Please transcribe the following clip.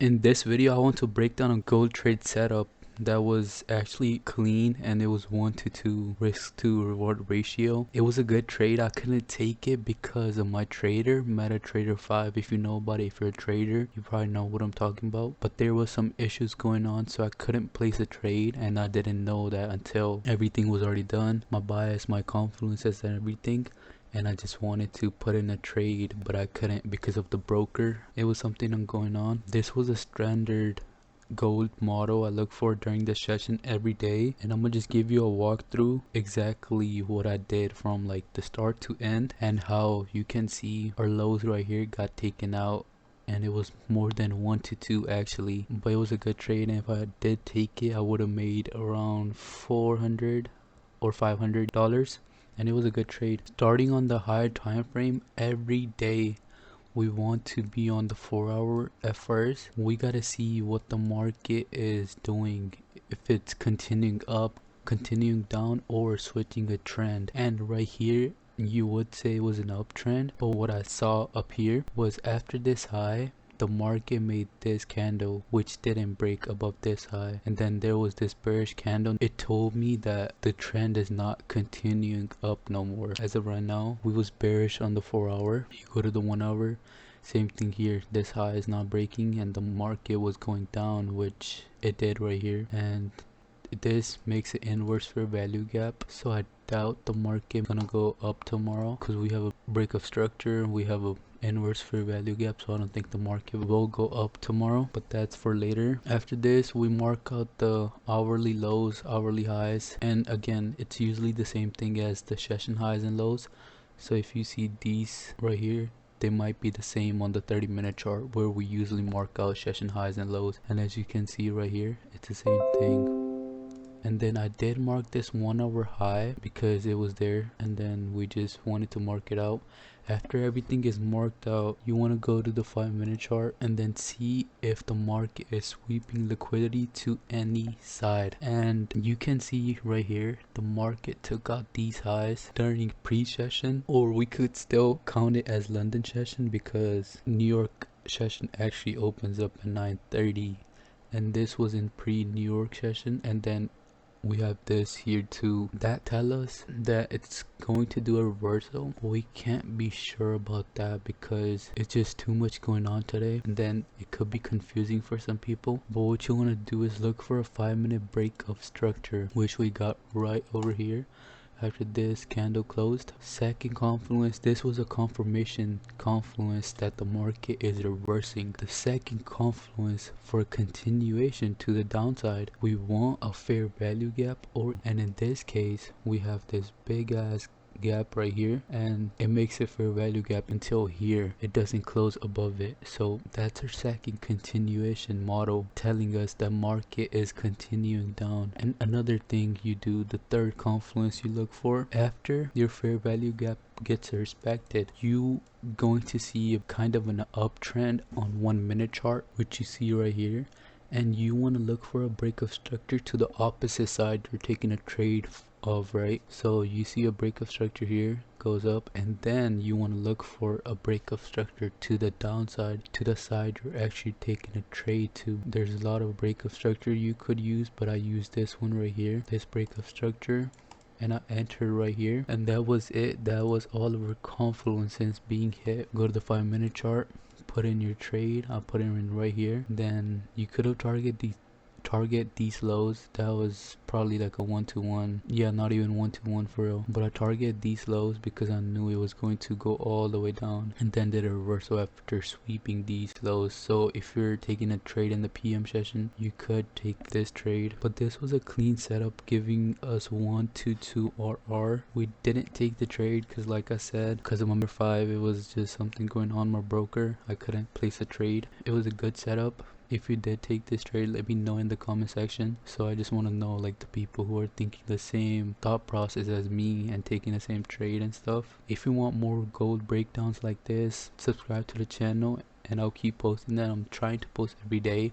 In this video, I want to break down a gold trade setup that was actually clean, and it was 1 to 2 risk to reward ratio. It was a good trade. I couldn't take it because of my trader, MetaTrader 5. If you know about it, if you're a trader, you probably know what I'm talking about. But there was some issues going on, so I couldn't place a trade, and I didn't know that until everything was already done. My bias, my confluences, and everything. And I just wanted to put in a trade, but I couldn't because of the broker. It was something going on. This was a standard gold model I look for during the session every day, and I'm gonna just give you a walkthrough exactly what I did from like the start to end, and how you can see our lows right here got taken out, and it was more than 1 to 2 actually, but it was a good trade. And if I did take it, I would have made around $400 or $500, and it was a good trade. Starting on the higher time frame, every day we want to be on the 4 hour. At first we gotta see what the market is doing, if it's continuing up, continuing down, or switching a trend. And right here you would say it was an uptrend, but what I saw up here was after this high the market made this candle which didn't break above this high, and then there was this bearish candle. It told me that the trend is not continuing up no more. As of right now, we was bearish on the 4 hour. You go to the 1 hour, same thing here. This high is not breaking and the market was going down, which it did right here, and this makes an inverse fair value gap. So I doubt the market gonna go up tomorrow because we have a break of structure, we have a inverse fair value gap, so I don't think the market will go up tomorrow, but that's for later. After this we mark out the hourly lows, hourly highs, and again it's usually the same thing as the session highs and lows. So if you see these right here, they might be the same on the 30-minute chart where we usually mark out session highs and lows, and as you can see right here it's the same thing. And then I did mark this 1 hour high because it was there, and then we just wanted to mark it out. After everything is marked out, you want to go to the 5-minute chart and then see if the market is sweeping liquidity to any side. And you can see right here the market took out these highs during pre-session, or we could still count it as London session because New York session actually opens up at 9:30, and this was in pre-New York session. And then we have this here too that tell us that it's going to do a reversal. We can't be sure about that because it's just too much going on today, and then it could be confusing for some people. But what you want to do is look for a 5-minute break of structure, which we got right over here. After this candle closed, second confluence, this was a confirmation confluence that the market is reversing. The second confluence for continuation to the downside, we want a fair value gap, and in this case we have this big ass gap right here, and it makes a fair value gap until here. It doesn't close above it, so that's our second continuation model telling us that market is continuing down. And another thing you do, the third confluence you look for after your fair value gap gets respected, you going to see a kind of an uptrend on 1-minute chart, which you see right here, and you want to look for a break of structure to the opposite side you're taking a trade of, right? So you see a break of structure here goes up, and then you want to look for a break of structure to the downside, to the side you're actually taking a trade to. There's a lot of break of structure you could use, but I use this one right here, this break of structure, and I entered right here, and that was it. That was all of our confluences being hit. Go to the 5-minute chart, put in your trade. I'll put it in right here. Then you could have target these lows. That was probably like a 1-to-1, yeah, not even 1-to-1 for real, but I targeted these lows because I knew it was going to go all the way down, and then did a reversal after sweeping these lows. So if you're taking a trade in the PM session, you could take this trade, but this was a clean setup giving us 1-to-2 RR. We didn't take the trade because, like I said, because of number 5, it was just something going on my broker. I couldn't place a trade. It was a good setup. If you did take this trade, let me know in the comment section. So I just want to know like the people who are thinking the same thought process as me and taking the same trade and stuff. If you want more gold breakdowns like this, subscribe to the channel and I'll keep posting that. I'm trying to post every day.